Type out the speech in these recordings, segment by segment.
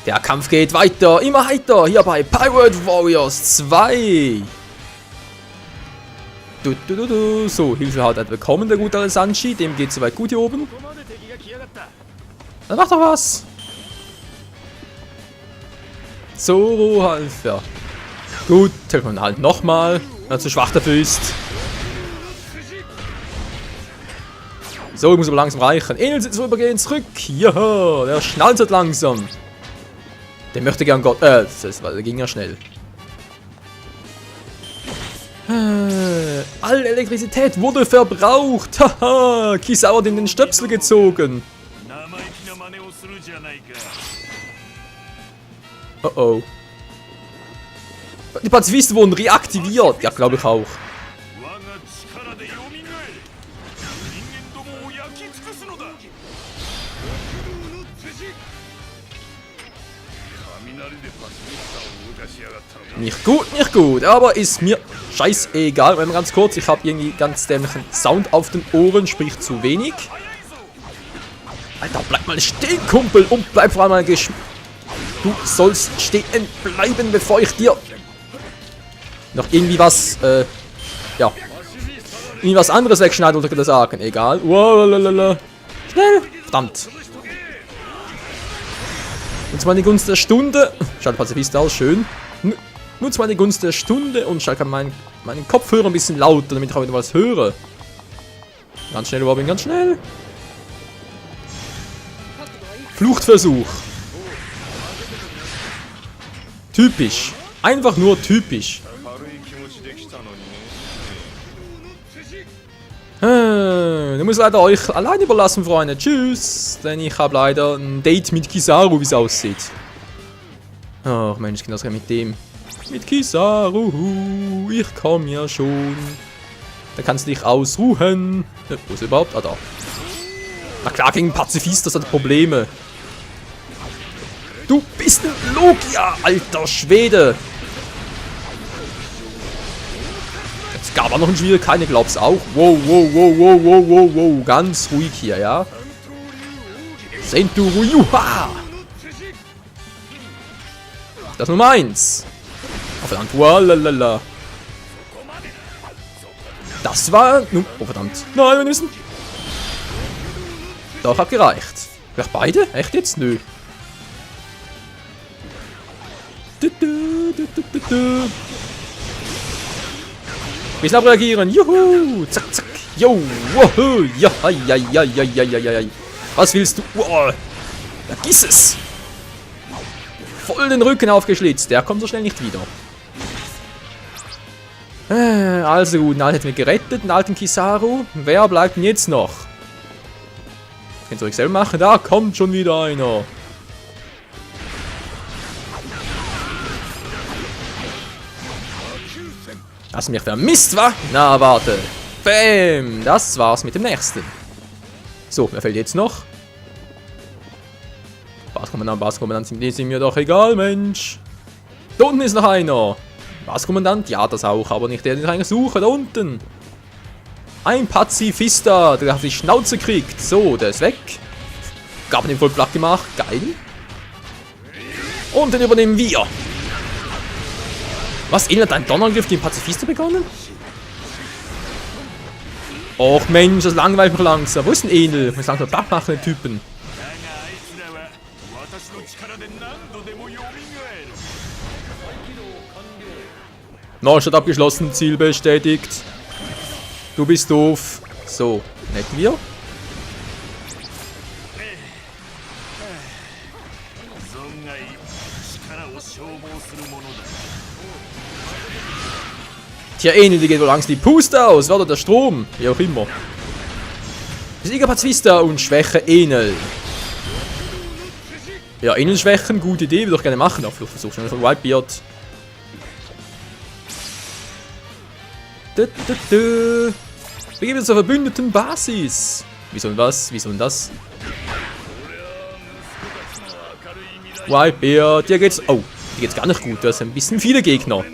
Der Kampf geht weiter, immer weiter, hier bei Pirate Warriors 2. So, Hilfe hat er bekommen, der gute Sanji. Dem geht soweit gut hier oben. Dann mach doch was. Zoro half, ja. Gut, hilft man halt nochmal, wenn er zu schwach dafür ist. So, ich muss aber langsam reichen. Enel sitzt vorübergehend zurück. Ja, der schnalzert langsam. Der möchte gern Gott. Das ging ja schnell. Alle Elektrizität wurde verbraucht. Haha, Kizaru hat in den Stöpsel gezogen. Oh oh. Die Pazifisten wurden reaktiviert. Ja, glaube ich auch. Nicht gut, aber ist mir scheißegal. Wenn ganz kurz, ich habe irgendwie ganz dämlichen Sound auf den Ohren, sprich zu wenig. Alter, bleib mal stehen, Kumpel, und bleib vor allem Du sollst stehen bleiben, bevor ich dir noch irgendwie was, ja, irgendwie was anderes wegschneiden, oder kann ich sagen. Egal. Wow, schnell. Verdammt. Und zwar die Gunst der Stunde. Schaut Pazifist aus, schön. Nur zwar die Gunst der Stunde und schalte meinen Kopfhörer ein bisschen lauter, damit ich auch wieder was höre. Ganz schnell, Robin, ganz schnell. Fluchtversuch. Typisch. Einfach nur typisch. Ich muss leider euch allein überlassen, Freunde. Tschüss. Denn ich habe leider ein Date mit Kizaru, wie es aussieht. Ach Mensch, ich kann das ja mit dem. Mit Kizaru. Ich komm ja schon. Da kannst du dich ausruhen. Wo ist er überhaupt? Ah, da. Na klar, gegen Pazifist, das hat Probleme. Du bist ein Logia, alter Schwede. Jetzt gab er noch einen Schwierigkeiten, glaub's auch. Wow. Ganz ruhig hier, ja. Senturu Yuha. Das Nummer 1. Oh, verdammt. Walalala. Das war... Oh, verdammt. Nein, wir müssen... Doch, hat gereicht. Vielleicht beide? Echt jetzt? Nö. Bisschen abreagieren. Juhu. Zack, zack. Jo. Woho. Ja. Was willst du? Oh. Vergiss es. Voll den Rücken aufgeschlitzt. Der kommt so schnell nicht wieder. Also gut, den alten hätten wir gerettet, den alten Kizaru. Wer bleibt denn jetzt noch? Könnt ihr euch selber machen? Da kommt schon wieder einer. Hast du mich vermisst, wa? Na, warte. Bäm. Das war's mit dem nächsten. So, wer fällt jetzt noch? Baskommandant, die sind mir doch egal, Mensch. Da unten ist noch einer. Baskommandant, ja, das auch, aber nicht der, den ich eigentlich suche, da unten. Ein Pazifista, der hat die Schnauze gekriegt. So, der ist weg. Gab ihn voll platt gemacht, geil. Und den übernehmen wir. Was, Enel hat einen Donnerangriff gegen Pazifista begonnen? Och Mensch, das langweilt mich langsam. Wo ist denn Enel? Ich muss langsam platt machen, den Typen. Neustart abgeschlossen, Ziel bestätigt. Du bist doof. So, netten wir. Tja, Enel, die geht wohl langsam die Puste aus, oder der Strom, wie auch immer. Sieger Pazifista und Schwäche Enel. Ja, Enel schwächen, gute Idee, würde ich gerne machen. Auf Fluchtversuch schon von Whitebeard. Wir gehen wir zur verbündeten Basis. Wieso denn was? Wieso denn das? Whitebeard, dir geht's... Oh, dir geht's gar nicht gut. Du hast ein bisschen viele Gegner.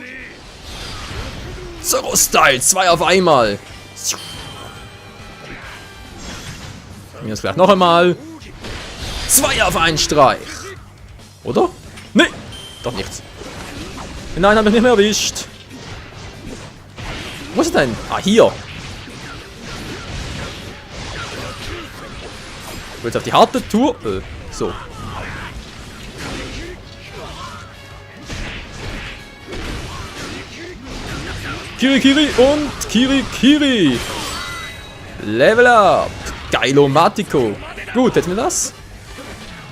Zoro-Style, 2 auf einmal. Mir das gleich noch einmal. 2 auf einen Streich. Oder? Nee, doch nicht. Nein, hab ich nicht mehr erwischt. Wo ist er denn? Ah, hier. Jetzt auf die harte Tour. So. Kirikiri und Kirikiri. Level up. Geilomatico. Gut, hätten wir das?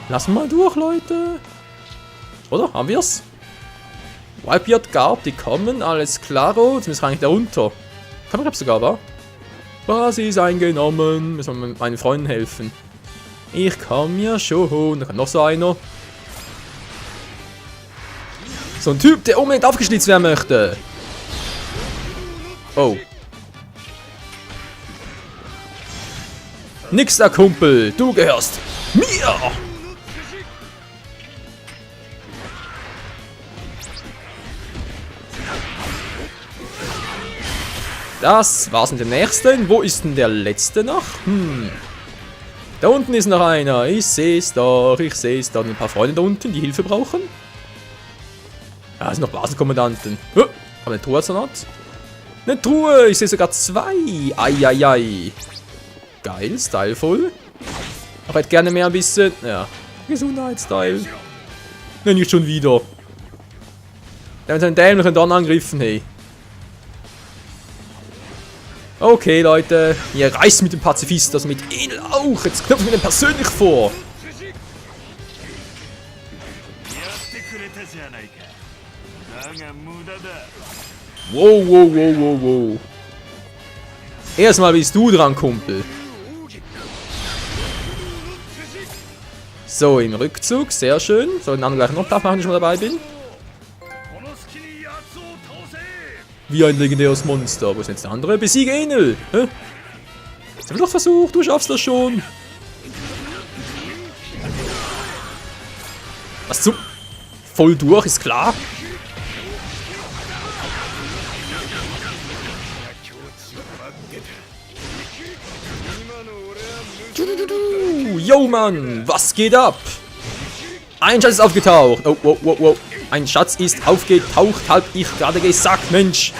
Lassen wir mal durch, Leute. Oder? Haben wir's? Wipebeard Guard, die kommen. Alles klaro. Jetzt müssen wir eigentlich da runter. Kann man, glaube ich, sogar, wa? Basis eingenommen. Müssen wir meinen Freunden helfen. Ich kann ja schon. Da kann noch so einer. So ein Typ, der unbedingt aufgeschlitzt werden möchte. Oh. Nix da, Kumpel. Du gehörst mir. Das war's mit dem nächsten. Wo ist denn der letzte noch? Da unten ist noch einer. Ich seh's doch. Ich seh's doch. Ein paar Freunde da unten, die Hilfe brauchen. Ja, sind noch Basenkommandanten. Oh, haben wir eine Truhe zur Not? Eine Truhe. Ich sehe sogar zwei. Eieiei. Geil, stylevoll. Aber hätte gerne mehr ein bisschen. Ja. Gesundheitsstyle. Ne, nicht schon wieder. Der hat seinen dämlichen Don angegriffen, hey. Okay, Leute. Ihr reißt mit dem Pazifist, das mit Enel auch. Jetzt knüpfen wir den persönlich vor. Wow, wow, wow, wow, wow. Erstmal bist du dran, Kumpel. So, im Rückzug. Sehr schön. Soll den anderen gleich noch Platz machen, wenn ich schon mal dabei bin. Wie ein legendäres Monster. Wo ist denn jetzt der andere? Besiege Enel. Hä? Jetzt haben wir doch versucht. Du schaffst das schon. Was zum... Voll durch, ist klar. Yo, Mann. Was geht ab? Ein Schatz ist aufgetaucht. Oh, wow, wow, wow. Ein Schatz ist aufgetaucht, hab ich gerade gesagt, Mensch.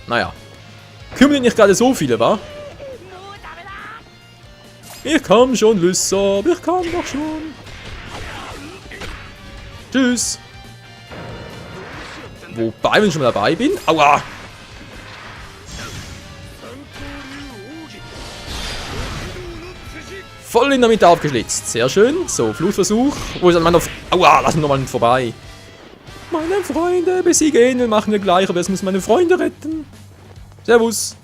Naja. Kümmern nicht gerade so viele, wa? Ich komm schon, Lüsser. Ich komm doch schon. Tschüss. Wobei, wenn ich schon mal dabei bin. Aua. Voll in der Mitte aufgeschlitzt. Sehr schön. So, Flutversuch. Wo ist meiner... Aua, lass mich nochmal vorbei. Meine Freunde besiegen und machen wir gleich, aber jetzt müssen meine Freunde retten. Servus.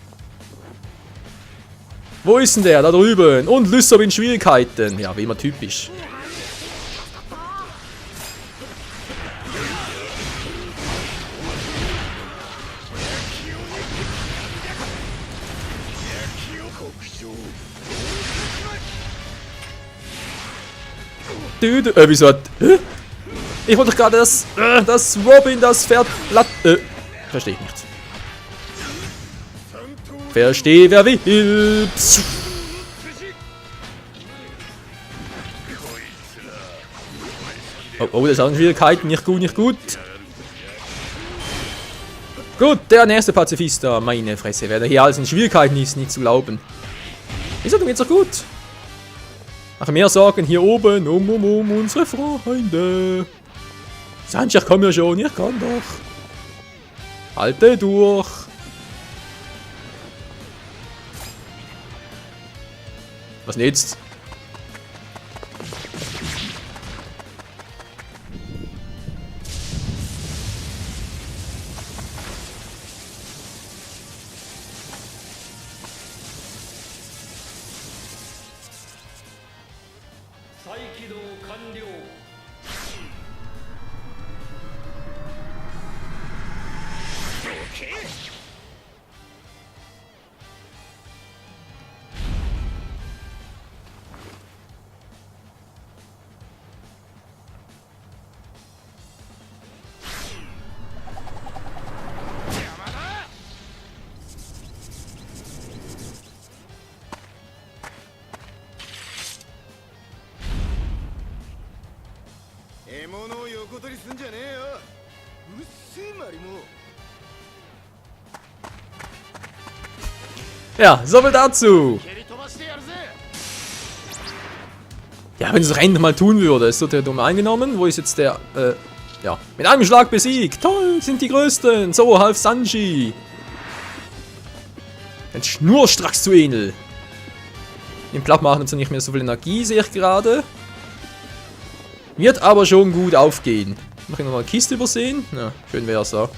Wo ist denn der? Da drüben. Und Lysop in Schwierigkeiten. Ja, wie immer typisch. Wieso hat... Ich wollte doch gerade das Robin, das Pferd... Verstehe ich nicht. Verstehe, wer will. Oh, oh, das ist auch eine Schwierigkeit. Nicht gut, nicht gut. Gut, der nächste Pazifist da. Meine Fresse, wer da hier alles in Schwierigkeiten ist, nicht zu glauben. Wieso, du geht's doch gut. Ach, mehr Sorgen hier oben um unsere Freunde. Sanji, ich komm ja schon, ich kann doch. Halte durch. Was denn jetzt? Ja, so viel dazu. Ja, wenn es doch endlich mal tun würde. Ist so der Dumme eingenommen. Wo ist jetzt der, ja. Mit einem Schlag besiegt. Toll, sind die Größten. So, half Sanji. Ein schnurstracks zu Enel. Im Platt machen uns nicht mehr so viel Energie, sehe ich gerade. Wird aber schon gut aufgehen. Mach ich nochmal eine Kiste übersehen? Na, schön wär's so.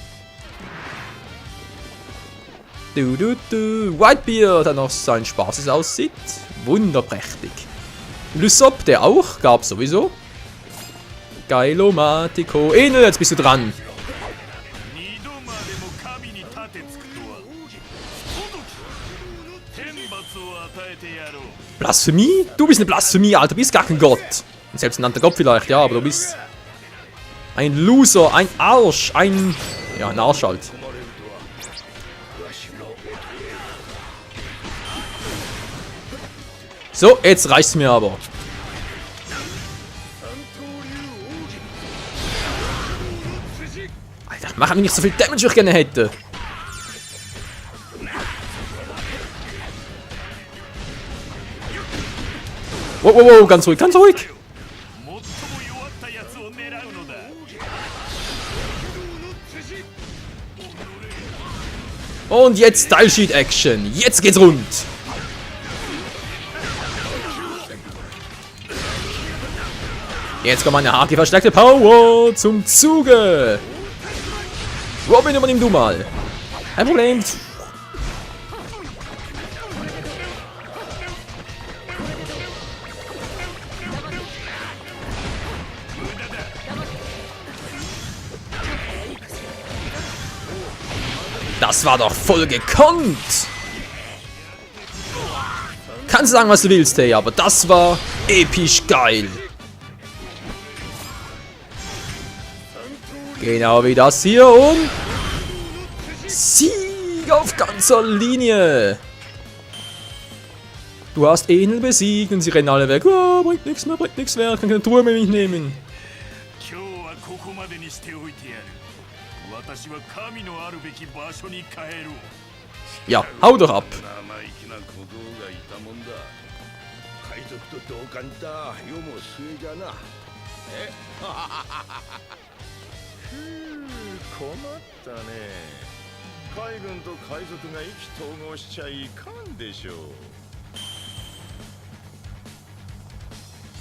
Whitebeard hat noch sein Spaß aussieht. Wunderprächtig. Lysop, der auch, gab sowieso. Geilomatico. Enel, jetzt bist du dran. Blasphemie? Du bist eine Blasphemie, Alter. Du bist gar kein Gott. Ein selbsternannter Gott vielleicht, ja, aber du bist ein Loser, ein Arsch, ein... Ja, ein Arsch halt. So, jetzt reicht's mir aber. Alter, mach aber nicht so viel Damage, wie ich gerne hätte. Wow, wow, wow, ganz ruhig, ganz ruhig. Und jetzt Style Sheet Action. Jetzt geht's rund. Jetzt kommt meine harte verstärkte Power zum Zuge. Robin, übernimm du mal. Kein Problem. Das war doch voll gekonnt. Kannst sagen, was du willst, hey, aber das war episch geil. Genau wie das hier und Sieg auf ganzer Linie. Du hast Enel besiegt und sie rennen alle weg. Oh, bringt nichts mehr, kann keine Truhe mehr mitnehmen. Ja, hau doch ab.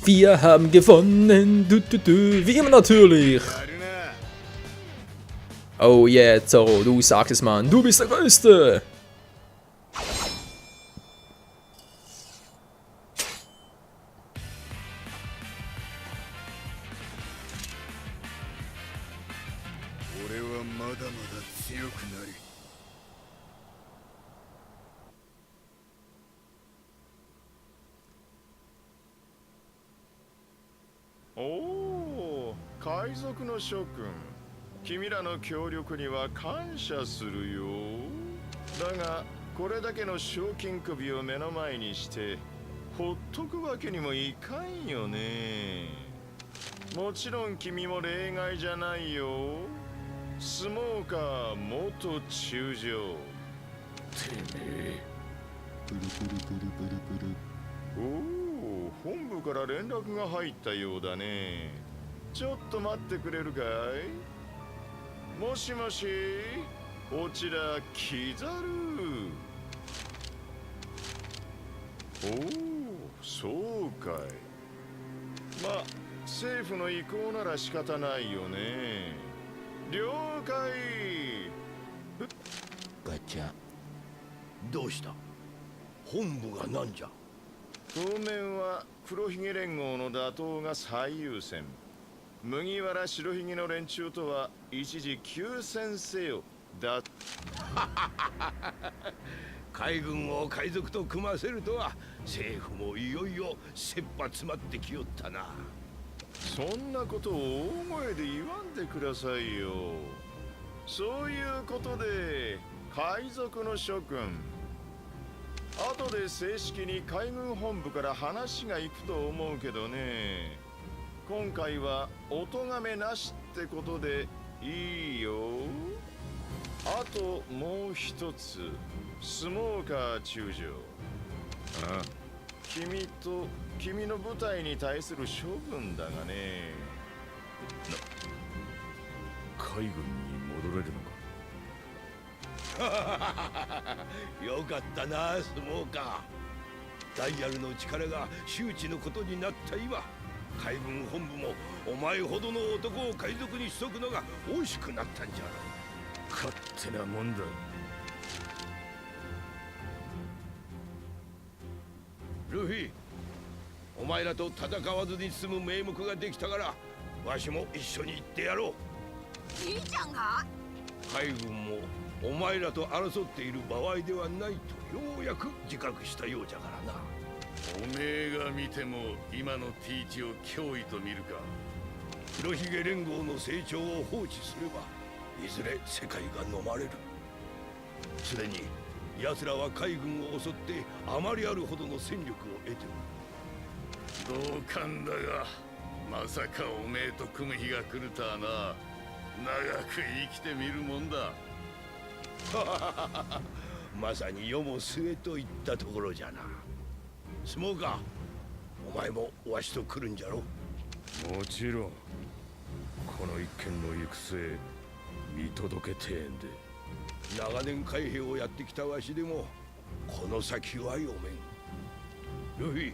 Wir haben gewonnen, wie immer natürlich. Oh yeah, Zoro, du sagst es, Mann, du bist der Größte. Oh, 海賊の諸君、君らの協力には感謝するよ。だが、これだけの賞金首を目の前にして、ほっとくわけにもいかんよね。もちろん君も例外じゃないよ。スモーカー元中将。てめえ。プルプルプルプルプル。おお、本部から連絡が入ったようだね。ちょっと待ってくれるかい？もしもし、こちらキザル。おお、そうかい。まあ、政府の意向なら仕方ないよね。了解。ガチャ。どうした？本部が何じゃ？当面は黒ひげ連合の打倒が最優先。麦わら白ひげの連中とは一時休戦せよ。だ。海軍を海賊と組ませるとは政府もいよいよ切羽詰まってきよったな。そんなことを大声で言わんでくださいよ。そういうことで海賊の諸君、後で正式に海軍本部から話が行くと思うけどね。今回はお咎めなしってことでいいよ。あともう一つ、スモーカー中将。ああ、君の部隊に対する処分だがね。海軍に戻れるのか。よかったな、スモーカー。ダイヤルの力が周知のことになった今、海軍本部もお前ほどの男を海賊にしとくのが惜しくなったんじゃろう。勝手なもんだ。ルフィ、お前らと戦わずに済む名目ができたからわしも一緒に行ってやろう。じいちゃんが？海軍もお前らと争っている場合ではないとようやく自覚したようじゃからな。おめえが見ても今のティーチを脅威と見るか。黒ひげ連合の成長を放置すればいずれ世界が飲まれる。すでに奴らは海軍を襲ってあまりあるほどの戦力を得ておる。同感だが、まさかおめえと組む日が来るとはな。長く生きてみるもんだ。まさに世も末といったところじゃな。スモーカー、お前もわしと来るんじゃろ。もちろん。この一件の行く末見届けてえんで。長年海兵をやってきたわしでもこの先は読めん。ルフィ、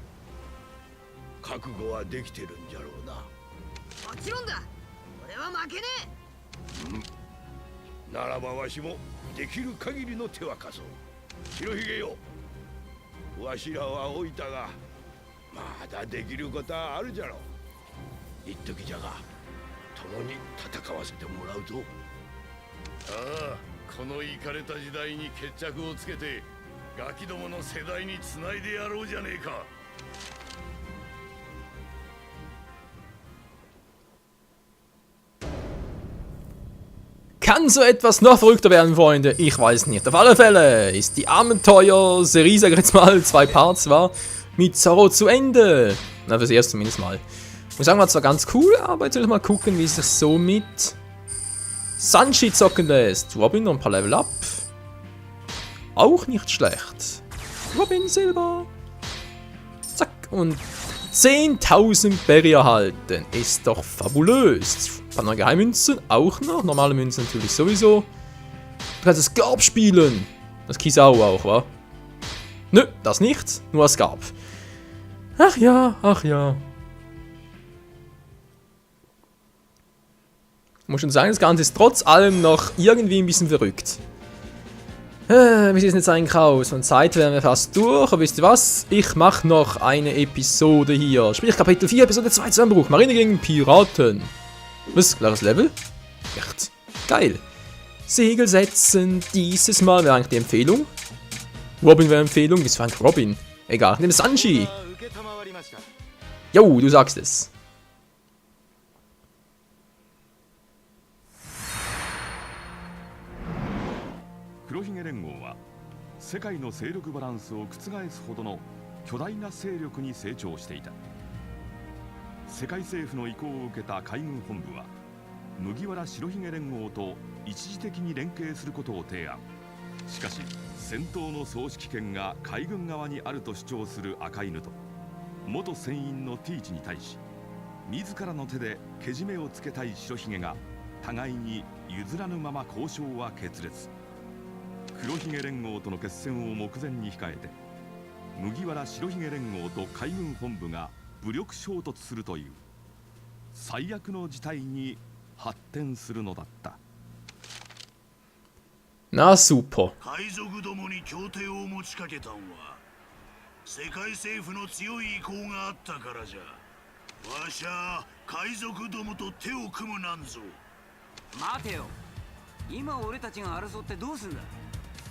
覚悟はできてるんじゃろうな。もちろんだ。俺は負けねえ。ならばわしもできる限りの手は貸そう。白ひげよ、わしらは老いたがまだできることはあるじゃろう。一時じゃが共に戦わせてもらうぞ。ああ、このイカれた時代に決着をつけてガキどもの世代につないでやろうじゃねえか。Kann so etwas noch verrückter werden, Freunde? Ich weiß nicht. Auf alle Fälle ist die Abenteuer-Serie, sag ich jetzt mal, 2 Parts war, mit Zoro zu Ende. Na, fürs erste zumindest mal. Ich muss sagen, war zwar ganz cool, aber jetzt will ich mal gucken, wie es sich so mit Sanji zocken lässt. Robin noch ein paar Level up. Auch nicht schlecht. Robin Silber. Zack. Und 10.000 Berry erhalten. Ist doch fabulös. Ein paar neue Geheimmünzen auch noch. Normale Münzen natürlich sowieso. Du kannst das Garb spielen. Das Kisao auch, wa? Nö, das nicht. Nur das Garb. Ach ja, ach ja. Ich muss schon sagen, das Ganze ist trotz allem noch irgendwie ein bisschen verrückt. Wie sieht es jetzt eigentlich aus? Von Zeit wären wir fast durch. Aber wisst ihr was? Ich mache noch eine Episode hier. Sprich Kapitel 4, Episode 2 Zusammenbruch. Marine gegen Piraten. Was? Klares Level? Echt? Geil. Segel setzen. Dieses Mal wäre eigentlich die Empfehlung. Robin wäre Empfehlung. Wieso eigentlich Robin? Egal. Ich nehme Sanji. Jo, du sagst es.黒ひげ連合は世界の勢力バランスを覆すほどの巨大な勢力に成長していた。世界政府の意向を受けた海軍本部は麦わら白ひげ連合と一時的に連携することを提案。しかし戦闘の総指揮権が海軍側にあると主張する赤犬と元船員のティーチに対し自らの手でけじめをつけたい白ひげが互いに譲らぬまま交渉は決裂。黒ひげ連合との決戦を目前に控えて麦わら白ひげ連合と海軍本部が武力衝突するという最悪の事態に発展するのだった。Na super. 海賊どもに協定を持ちかけたんは世界政府の強い意向があったからじゃ。わしゃ海賊どもと手を組むなんぞ。待てよ、今俺たちが争ってどうすんだ。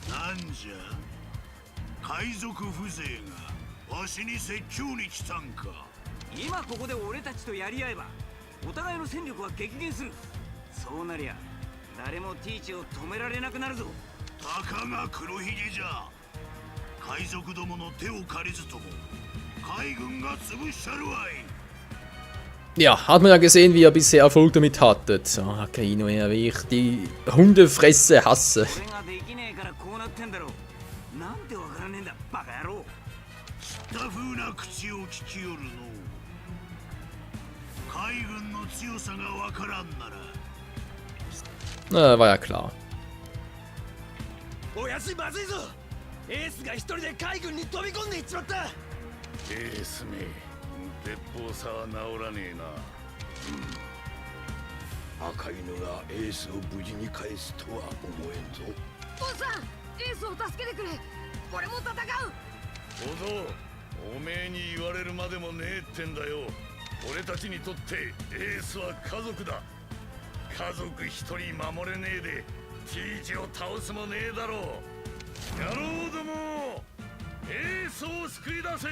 なんじゃ、海賊風情がわしに説教に来たんか。今ここで俺たちとやり合えばお互いの戦力は激減する。そうなりゃ誰もティーチを止められなくなるぞ。たかが黒ひげじゃ。海賊どもの手を借りずとも海軍が潰しちゃるわい。Ja, hat man ja gesehen, wie er bisher Erfolg damit hatte. So, Akainu, ja, wie ich die Hundefresse hasse. 俺ができねえからこうなってんだろう。なんでわからねえんだバカ野郎。知った風な口を聞きよるの。海軍の強さがわからんなら。War ja klar. おやすいまずいぞ。エースが一人で海軍に飛び込んでいっちまった。エースめ、鉄砲さは治らねえな。赤犬がエースを無事に返すとは思えんぞ。父さんエースを助けてくれ。俺も戦う。小僧、おめえに言われるまでもねえってんだよ。俺たちにとってエースは家族だ。家族一人守れねえでティーチを倒すもねえだろう。野郎ども、エースを救い出せ。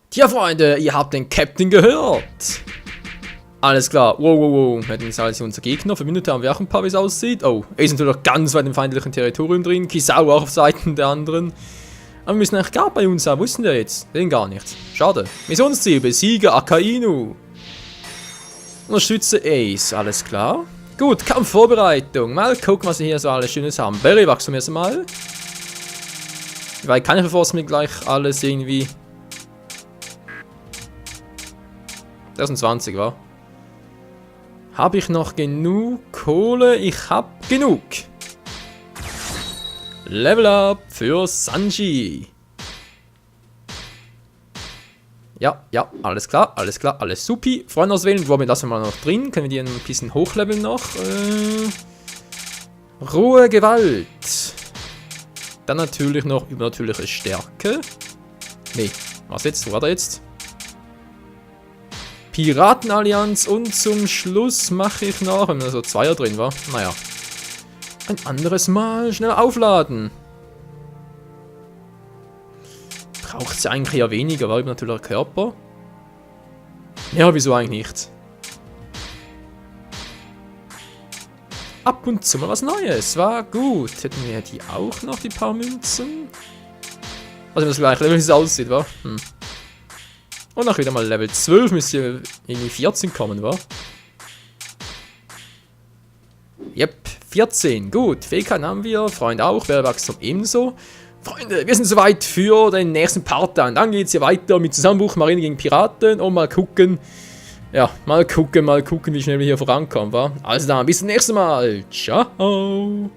Tja, Freunde, ihr habt den Captain gehört. Alles klar. Wow, wow, wow. Wir sind also unser Gegner. Verbündete haben wir auch ein paar, wie es aussieht. Oh, er ist natürlich ganz weit im feindlichen Territorium drin. Kisao auch auf Seiten der anderen. Aber wir müssen eigentlich gar bei uns haben. Wo ist denn der jetzt? Den gar nicht. Schade. Missionsziel. Besiege Akainu. Unterstütze Ace. Alles klar. Gut, Kampfvorbereitung. Mal gucken, was wir hier so alles Schönes haben. Berry wachsen wir erstmal. Weil kann ich bevor es mir gleich alles irgendwie... 2020 war. Habe ich noch genug Kohle? Ich habe genug. Level up für Sanji. Ja, ja, alles klar, alles supi. Freunde auswählen, wo haben wir das mal noch drin? Können wir die ein bisschen hochleveln noch? Ruhe, Gewalt. Dann natürlich noch übernatürliche Stärke. Nee, was jetzt? Wo war der jetzt? Piratenallianz und zum Schluss mache ich noch, wenn da so Zweier drin war, naja, ein anderes Mal schnell aufladen. Braucht sie eigentlich eher weniger, war natürlicher Körper. Ja, wieso eigentlich nicht? Ab und zu mal was Neues, war gut. Hätten wir die auch noch, die paar Münzen? Also das gleiche Level, wie es aussieht, wa? Und auch wieder mal Level 12 müsste irgendwie 14 kommen, wa? Yep, 14. Gut, Fähigkeiten haben wir, Freunde auch, Wachstum ebenso. Freunde, wir sind soweit für den nächsten Part dann. Dann geht es hier weiter mit Zusammenbruch, Marine gegen Piraten und mal gucken. Ja, mal gucken, wie schnell wir hier vorankommen, wa? Also dann, bis zum nächsten Mal. Ciao.